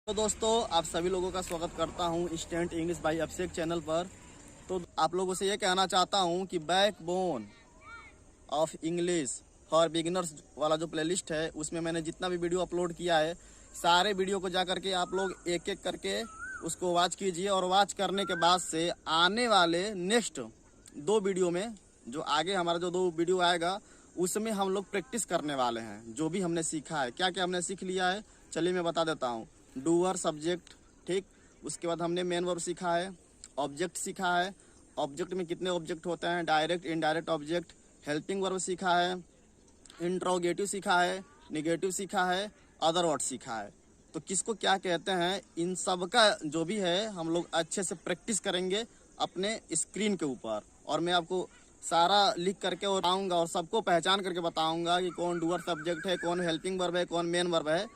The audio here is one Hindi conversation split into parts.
तो दोस्तों आप सभी लोगों का स्वागत करता हूं instant English by Abhishek channel पर। तो आप लोगों से ये कहना चाहता हूं कि backbone of English for beginners वाला जो प्लेलिस्ट है उसमें मैंने जितना भी वीडियो अपलोड किया है सारे वीडियो को जा करके आप लोग एक एक करके उसको वॉच कीजिए। और वॉच करने के बाद से आने वाले नेक्स्ट 2 वीडियो में जो आगे हमारा जो 2 वीडियो आएगा उसमें हम लोग प्रैक्टिस करने वाले हैं। जो भी हमने सीखा है, क्या क्या हमने सीख लिया है, चलिए मैं बता देता हूँ। डूअर सब्जेक्ट, ठीक। उसके बाद हमने मेन वर्ब सीखा है, ऑब्जेक्ट सीखा है, ऑब्जेक्ट में कितने ऑब्जेक्ट होते हैं, direct indirect object, helping verb सीखा है, इंट्रोगेटिव सीखा है, निगेटिव सीखा है, अदर वर्ड सीखा है। तो किसको क्या कहते हैं इन सब का जो भी है हम लोग अच्छे से प्रैक्टिस करेंगे अपने स्क्रीन के ऊपर। और मैं आपको सारा लिख करके और आऊँगा और सबको पहचान करके बताऊंगा कि कौन डूअर सब्जेक्ट है, कौन हेल्पिंग वर्ब है, कौन मेन वर्ब है।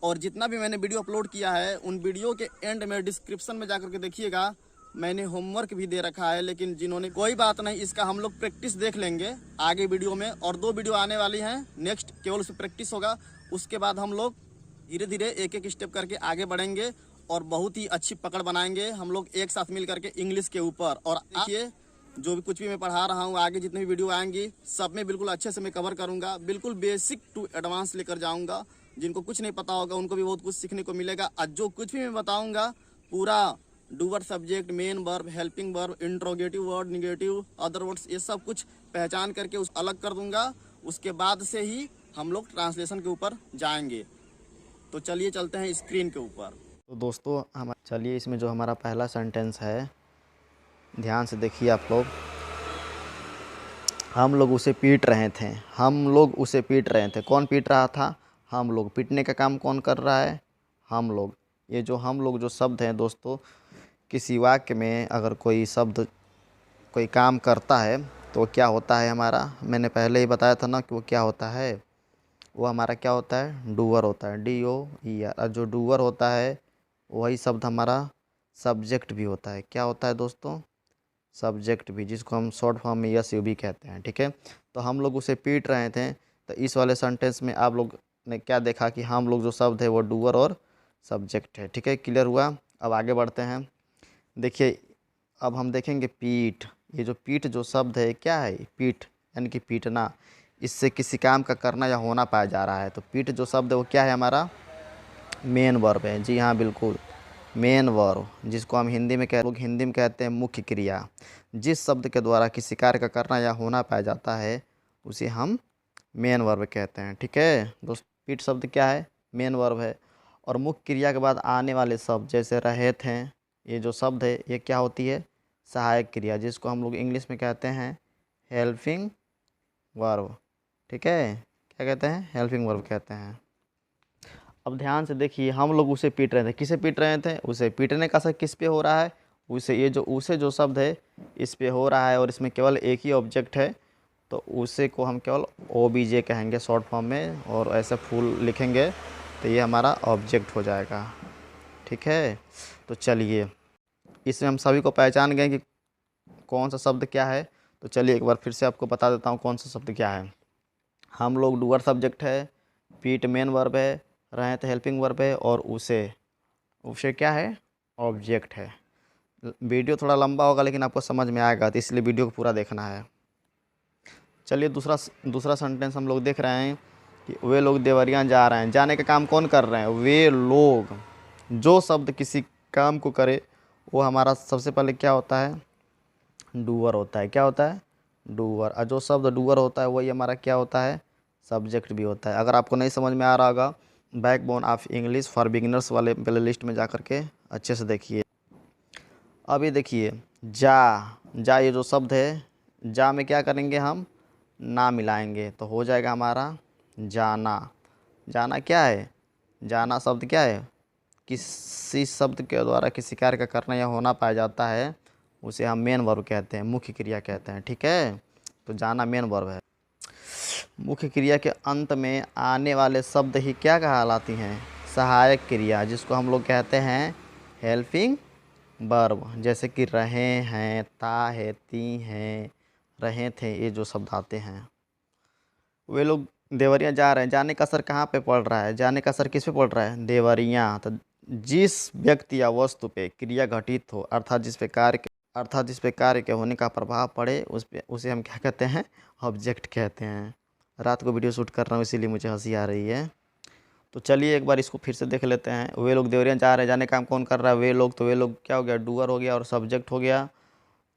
और जितना भी मैंने वीडियो अपलोड किया है उन वीडियो के एंड में डिस्क्रिप्शन में जाकर के देखिएगा, मैंने होमवर्क भी दे रखा है। लेकिन जिन्होंने, कोई बात नहीं, इसका हम लोग प्रैक्टिस देख लेंगे आगे वीडियो में। और 2 वीडियो आने वाली हैं नेक्स्ट, केवल उस पर प्रैक्टिस होगा। उसके बाद हम लोग धीरे धीरे एक एक स्टेप करके आगे बढ़ेंगे और बहुत ही अच्छी पकड़ बनाएंगे हम लोग एक साथ मिल करके इंग्लिश के ऊपर। और देखिए जो भी कुछ भी मैं पढ़ा रहा हूँ आगे जितनी भी वीडियो आएंगी सब में बिल्कुल अच्छे से मैं कवर करूँगा, बिल्कुल बेसिक टू एडवांस लेकर जाऊँगा। जिनको कुछ नहीं पता होगा उनको भी बहुत कुछ सीखने को मिलेगा। और जो कुछ भी मैं बताऊँगा पूरा doer subject, main verb, helping verb, interrogative word, negative, other words, ये सब कुछ पहचान करके उस अलग कर दूंगा। उसके बाद से ही हम लोग ट्रांसलेशन के ऊपर जाएंगे। तो चलिए चलते हैं स्क्रीन के ऊपर। तो दोस्तों हम चलिए इसमें जो हमारा पहला सेंटेंस है ध्यान से देखिए आप लोग। हम लोग उसे पीट रहे थे, हम लोग उसे पीट रहे थे। कौन पीट रहा था? हम लोग। पीटने का काम कौन कर रहा है? हम लोग। ये जो हम लोग जो शब्द हैं दोस्तों, किसी वाक्य में अगर कोई शब्द कोई काम करता है तो क्या होता है हमारा, मैंने पहले ही बताया था ना कि वो क्या होता है, वो हमारा क्या होता है, डूअर होता है, DOER। और जो डूअर होता है वही शब्द हमारा सब्जेक्ट भी होता है। क्या होता है दोस्तों? सब्जेक्ट भी, जिसको हम शॉर्ट फॉर्म में SU भी कहते हैं, ठीक है। तो हम लोग उसे पीट रहे थे, तो इस वाले सेंटेंस में आप लोग ने क्या देखा कि हम लोग जो शब्द है वो डूअर और सब्जेक्ट है, ठीक है। क्लियर हुआ? अब आगे बढ़ते हैं। देखिए अब हम देखेंगे पीठ। ये जो पीठ जो शब्द है क्या है? पीठ यानी कि पीटना, इससे किसी काम का करना या होना पाया जा रहा है। तो पीठ जो शब्द है वो क्या है हमारा? मेन वर्ब है। जी हाँ बिल्कुल, मेन वर्ब, जिसको हम हिंदी में लोग हिंदी में कहते हैं मुख्य क्रिया। जिस शब्द के द्वारा किसी कार्य का करना या होना पाया जाता है उसे हम मेन वर्ब कहते हैं, ठीक है दोस्त। पीठ शब्द क्या है? मेन वर्ब है। और मुख्य क्रिया के बाद आने वाले शब्द जैसे रहे थे, ये जो शब्द है ये क्या होती है? सहायक क्रिया, जिसको हम लोग इंग्लिश में कहते हैं हेल्पिंग वर्ब, ठीक है। क्या कहते हैं? हेल्पिंग वर्ब कहते हैं। अब ध्यान से देखिए, हम लोग उसे पीट रहे थे। किसे पीट रहे थे? उसे। पीटने का असर किस पे हो रहा है? उसे। ये जो उसे जो शब्द है इस पे हो रहा है और इसमें केवल एक ही ऑब्जेक्ट है, तो उसे को हम केवल OBJ कहेंगे शॉर्ट फॉर्म में, और ऐसे फुल लिखेंगे तो ये हमारा ऑब्जेक्ट हो जाएगा, ठीक है। तो चलिए इसमें हम सभी को पहचान गए कि कौन सा शब्द क्या है। तो चलिए एक बार फिर से आपको बता देता हूँ कौन सा शब्द क्या है। हम लोग डूअर सब्जेक्ट है, पीट मेन वर्ब है, रहे थे हेल्पिंग वर्ब है, और उसे क्या है? ऑब्जेक्ट है। वीडियो थोड़ा लंबा होगा लेकिन आपको समझ में आएगा, तो इसलिए वीडियो को पूरा देखना है। चलिए दूसरा सेंटेंस हम लोग देख रहे हैं कि वे लोग देवरिया जा रहे हैं। जाने का काम कौन कर रहे हैं? वे लोग। जो शब्द किसी काम को करे वो हमारा सबसे पहले क्या होता है? डूअर होता है। क्या होता है? डूअर। और जो शब्द डूअर होता है वही हमारा क्या होता है? सब्जेक्ट भी होता है। अगर आपको नहीं समझ में आ रहा होगा, backbone of English for beginners वाले प्ले लिस्ट में जा करके अच्छे से देखिए। अब ये देखिए जा ये जो शब्द है, जा में क्या करेंगे हम? ना मिलाएंगे तो हो जाएगा हमारा जाना। जाना क्या है? जाना शब्द क्या है? किसी शब्द के द्वारा किसी कार्य का करना या होना पाया जाता है उसे हम मेन वर्ब कहते हैं, मुख्य क्रिया कहते हैं, ठीक है। तो जाना मेन वर्ब है। मुख्य क्रिया के अंत में आने वाले शब्द ही क्या कहलाती हैं? सहायक क्रिया, जिसको हम लोग कहते हैं हेल्पिंग वर्ब। जैसे कि रहे हैं, था है, ती हैं, रहे थे, ये जो शब्द आते हैं। वे लोग देवरिया जा रहे हैं। जाने का असर कहाँ पे पड़ रहा है? जाने का असर किस पे पड़ रहा है? देवरिया। तो जिस व्यक्ति या वस्तु पे क्रिया घटित हो अर्थात जिस पे कार्य के होने का प्रभाव पड़े उसे हम क्या कहते हैं, ऑब्जेक्ट कहते हैं। रात को वीडियो शूट कर रहा हूँ इसीलिए मुझे हंसी आ रही है। तो चलिए एक बार इसको फिर से देख लेते हैं। वे लोग देवरिया जा रहे हैं, जाने का काम कौन कर रहा है, वे लोग। तो वे लोग क्या हो गया, डूअर हो गया और सब्जेक्ट हो गया।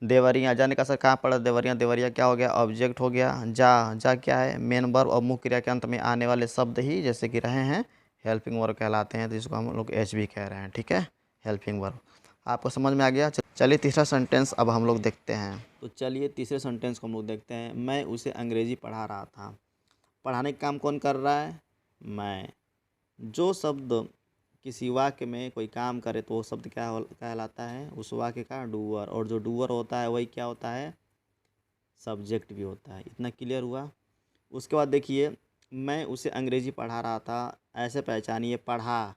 देवरिया जाने का सर कहाँ पड़ा, देवरिया, देवरिया क्या हो गया, ऑब्जेक्ट हो गया। जा क्या है, मेन वर्ब और मुख्य क्रिया के अंत में आने वाले शब्द ही जैसे कि रहे हैं हेल्पिंग वर्ब कहलाते हैं। तो इसको हम लोग एच भी कह रहे हैं, ठीक है, हेल्पिंग वर्ब। आपको समझ में आ गया। चलिए तीसरा सेंटेंस अब हम लोग देखते हैं। तो चलिए तीसरे सेंटेंस को हम लोग देखते हैं। मैं उसे अंग्रेजी पढ़ा रहा था। पढ़ाने का काम कौन कर रहा है, मैं। जो शब्द किसी वाक्य में कोई काम करे तो वो शब्द क्या कहलाता है, उस वाक्य का डूअर। और जो डूअर होता है वही क्या होता है, सब्जेक्ट भी होता है। इतना क्लियर हुआ। उसके बाद देखिए, मैं उसे अंग्रेजी पढ़ा रहा था, ऐसे पहचानिए पढ़ा।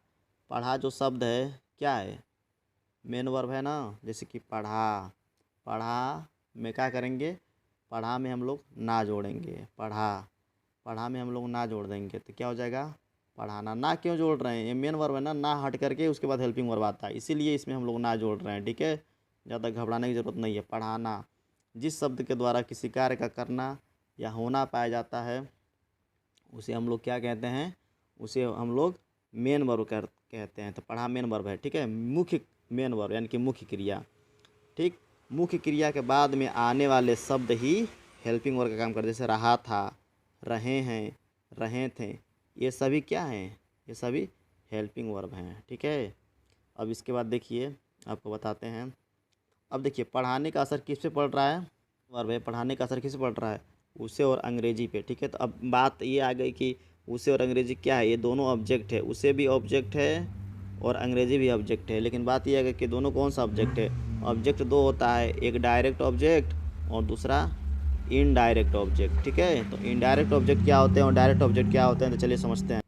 पढ़ा जो शब्द है क्या है, मेन वर्ब है ना। जैसे कि पढ़ा, पढ़ा में क्या करेंगे, पढ़ा में हम लोग ना जोड़ेंगे, पढ़ा में हम लोग ना जोड़ देंगे तो क्या हो जाएगा, पढ़ाना। ना क्यों जोड़ रहे हैं, ये मेन वर्ब है ना हट करके उसके बाद हेल्पिंग वर्ब आता है, इसीलिए इसमें हम लोग ना जोड़ रहे हैं, ठीक है। ज़्यादा घबराने की ज़रूरत नहीं है। पढ़ाना जिस शब्द के द्वारा किसी कार्य का करना या होना पाया जाता है उसे हम लोग क्या कहते हैं, उसे हम लोग मेन वर्ब कहते हैं। तो पढ़ा मेन वर्ब है, ठीक है। मुख्य मेन वर्ब यानी कि मुख्य क्रिया, ठीक। मुख्य क्रिया के बाद में आने वाले शब्द ही हेल्पिंग वर्ब का काम करते हैं। जैसे रहा था, रहे हैं, रहे थे, ये सभी क्या हैं, ये सभी हेल्पिंग वर्ब हैं, ठीक है। अब इसके बाद देखिए आपको बताते हैं। अब देखिए पढ़ाने का असर किस पे पड़ रहा है, वर्ब है। पढ़ाने का असर किस पे पड़ रहा है, उसे और अंग्रेजी पे, ठीक है। तो अब बात ये आ गई कि उसे और अंग्रेजी क्या है, ये दोनों ऑब्जेक्ट है। उसे भी ऑब्जेक्ट है और अंग्रेजी भी ऑब्जेक्ट है। लेकिन बात यह है कि दोनों कौन सा ऑब्जेक्ट है, ऑब्जेक्ट दो होता है, एक डायरेक्ट ऑब्जेक्ट और दूसरा इनडायरेक्ट ऑब्जेक्ट, ठीक है। तो इनडायरेक्ट ऑब्जेक्ट क्या होते हैं और डायरेक्ट ऑब्जेक्ट क्या होते हैं, तो चलिए समझते हैं।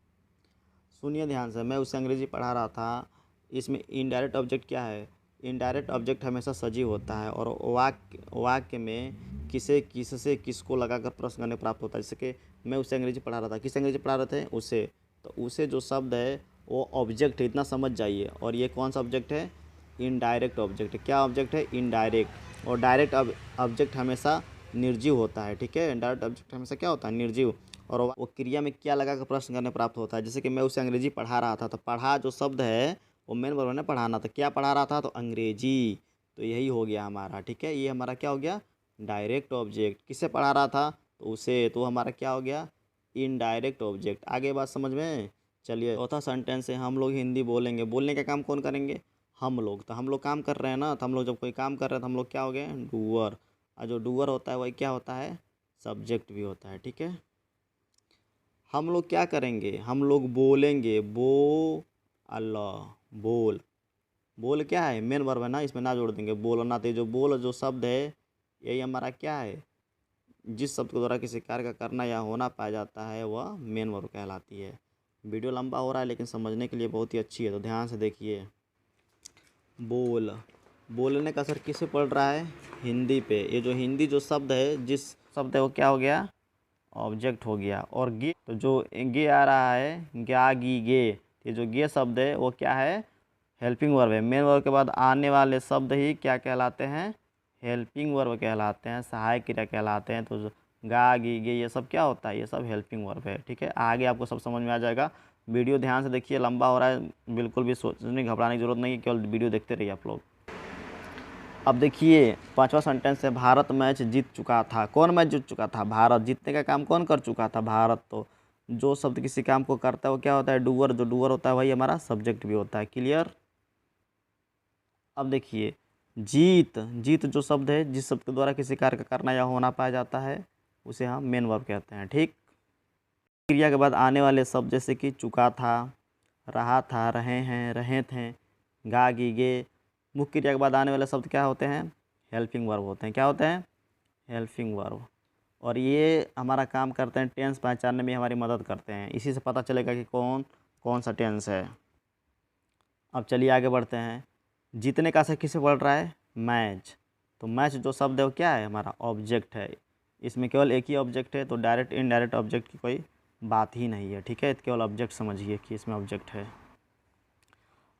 सुनिए ध्यान से, मैं उसे अंग्रेजी पढ़ा रहा था। इसमें इनडायरेक्ट ऑब्जेक्ट क्या है, इनडायरेक्ट ऑब्जेक्ट हमेशा सजीव होता है और वाक्य में किससे किसको लगाकर प्रश्न करने प्राप्त होता है। जैसे कि मैं उसे अंग्रेजी पढ़ा रहा था, किस अंग्रेजी पढ़ा रहे थे, उसे। तो उसे जो शब्द है वो ऑब्जेक्ट है, इतना समझ जाइए। और ये कौन सा ऑब्जेक्ट है, इनडायरेक्ट ऑब्जेक्ट। क्या ऑब्जेक्ट है, इनडायरेक्ट। और डायरेक्ट ऑब्जेक्ट हमेशा निर्जीव होता है, ठीक है। डायरेक्ट ऑब्जेक्ट हमेशा क्या होता है, निर्जीव। और वो क्रिया में क्या लगा कर प्रश्न करने प्राप्त होता है। जैसे कि मैं उसे अंग्रेजी पढ़ा रहा था, तो पढ़ा जो शब्द है वो मेन वर्ब ने पढ़ाना था। क्या पढ़ा रहा था, तो अंग्रेजी। तो यही हो गया हमारा, ठीक है। ये हमारा क्या हो गया, डायरेक्ट ऑब्जेक्ट। किससे पढ़ा रहा था, तो उसे। तो हमारा क्या हो गया, इनडायरेक्ट ऑब्जेक्ट। आगे बात समझ में। चलिए चौथा सेंटेंस है, हम लोग हिंदी बोलेंगे। बोलने का काम कौन करेंगे, हम लोग। तो हम लोग काम कर रहे हैं ना, तो हम लोग जब कोई काम कर रहे हैं तो हम लोग क्या हो गए, डूअर। और जो डूअर होता है वही क्या होता है, सब्जेक्ट भी होता है, ठीक है। हम लोग क्या करेंगे, हम लोग बोलेंगे, अल्लाह, बोल क्या है, मेन वर्ब है ना, इसमें ना जोड़ देंगे, बोलना। तो जो बोल जो शब्द है यही हमारा क्या है, जिस शब्द के द्वारा किसी कार्य का करना या होना पाया जाता है वह मेन वर्ब कहलाती है। वीडियो लंबा हो रहा है लेकिन समझने के लिए बहुत ही अच्छी है, तो ध्यान से देखिए। बोलने का असर किस पे पड़ रहा है, हिंदी पे। ये जो हिंदी जो शब्द है, जिस शब्द है वो क्या हो गया, ऑब्जेक्ट हो गया। और गे, तो जो गे आ रहा है, ग्या गी गे, ये जो गे शब्द है वो क्या है, हेल्पिंग वर्ब है। मेन वर्ब के बाद आने वाले शब्द ही क्या कहलाते हैं, हेल्पिंग वर्ब कहलाते हैं, सहायक क्रिया कहलाते हैं। तो गा गी गे ये सब क्या होता है, ये सब हेल्पिंग वर्ब है, ठीक है। आगे आपको सब समझ में आ जाएगा। वीडियो ध्यान से देखिए, लंबा हो रहा है, बिल्कुल भी सोचने घबराने की जरूरत नहीं है, केवल वीडियो देखते रहिए आप लोग। अब देखिए पांचवा सेंटेंस है, भारत मैच जीत चुका था। कौन मैच जीत चुका था, भारत। जीतने का काम कौन कर चुका था, भारत। तो जो शब्द किसी काम को करता है वो क्या होता है, डूअर। जो डूअर होता है वही हमारा सब्जेक्ट भी होता है, क्लियर। अब देखिए जीत जो शब्द है, जिस शब्द के द्वारा किसी कार्य का करना या होना पाया जाता है उसे हम मेन वर्ब कहते हैं, ठीक। क्रिया के बाद आने वाले शब्द जैसे कि चुका था, रहा था, रहे हैं, रहे थे, गा गी गे। मुख्य क्रिया के बाद आने वाले शब्द क्या होते हैं, हेल्पिंग वर्ब होते हैं। क्या होते हैं, हेल्पिंग वर्ब। और ये हमारा काम करते हैं, टेंस पहचानने में हमारी मदद करते हैं। इसी से पता चलेगा कि कौन कौन सा टेंस है। अब चलिए आगे बढ़ते हैं। जीतने का असर किससे पड़ रहा है, मैच। तो मैच जो शब्द है वो क्या है, हमारा ऑब्जेक्ट है। इसमें केवल एक ही ऑब्जेक्ट है, तो डायरेक्ट इनडायरेक्ट ऑब्जेक्ट की कोई बात ही नहीं है, ठीक है। केवल ऑब्जेक्ट समझिए कि इसमें ऑब्जेक्ट है।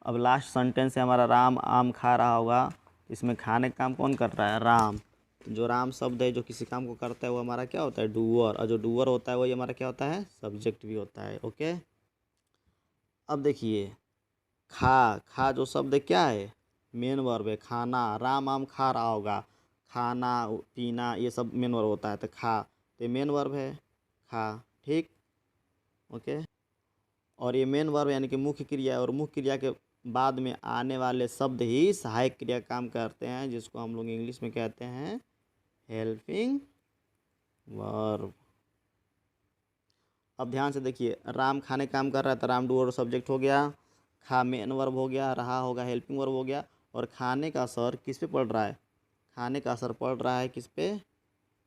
अब लास्ट सेंटेंस है हमारा राम आम खा रहा होगा, इसमें खाने का काम कौन कर रहा है? राम। जो राम शब्द है जो किसी काम को करता है वो हमारा क्या होता है? डूअर। और जो डूअर होता है वही हमारा क्या होता है? सब्जेक्ट भी होता है। ओके, अब देखिए खा जो शब्द है क्या है? मेन वर्ब है, खाना। राम आम खा रहा होगा, खाना पीना ये सब मेन वर्ब होता है, तो खा तो मेन वर्ब है खा। ठीक, ओके। और ये मेन वर्ब यानी कि मुख्य क्रिया है, और मुख्य क्रिया के बाद में आने वाले शब्द ही सहायक क्रिया काम करते हैं, जिसको हम लोग इंग्लिश में कहते हैं हेल्पिंग वर्ब। अब ध्यान से देखिए, राम खाने काम कर रहा है तो राम डूअर सब्जेक्ट हो गया, खा मेन वर्ब हो गया, रहा होगा हेल्पिंग वर्ब हो गया। और खाने का असर किस पे पड़ रहा है? खाने का असर पड़ रहा है किस पे?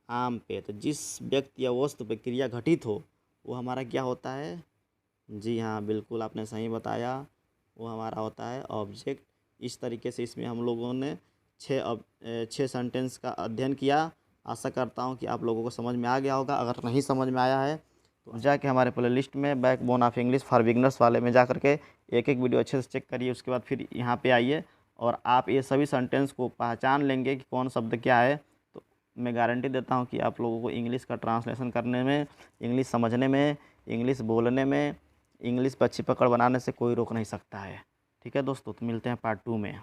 आम पे। तो जिस व्यक्ति या वस्तु पे क्रिया घटित हो वो हमारा क्या होता है? जी हाँ, बिल्कुल आपने सही बताया, वो हमारा होता है ऑब्जेक्ट। इस तरीके से इसमें हम लोगों ने 6 सेंटेंस का अध्ययन किया। आशा करता हूँ कि आप लोगों को समझ में आ गया होगा। अगर नहीं समझ में आया है तो जाके हमारे प्लेलिस्ट में backbone of English for beginners वाले में जा करके एक एक वीडियो अच्छे से चेक करिए। उसके बाद फिर यहाँ पे आइए और आप ये सभी सेंटेंस को पहचान लेंगे कि कौन शब्द क्या है। तो मैं गारंटी देता हूँ कि आप लोगों को इंग्लिश का ट्रांसलेशन करने में, इंग्लिश समझने में, इंग्लिश बोलने में, इंग्लिश पर अच्छी पकड़ बनाने से कोई रोक नहीं सकता है। ठीक है दोस्तों, तो मिलते हैं पार्ट 2 में।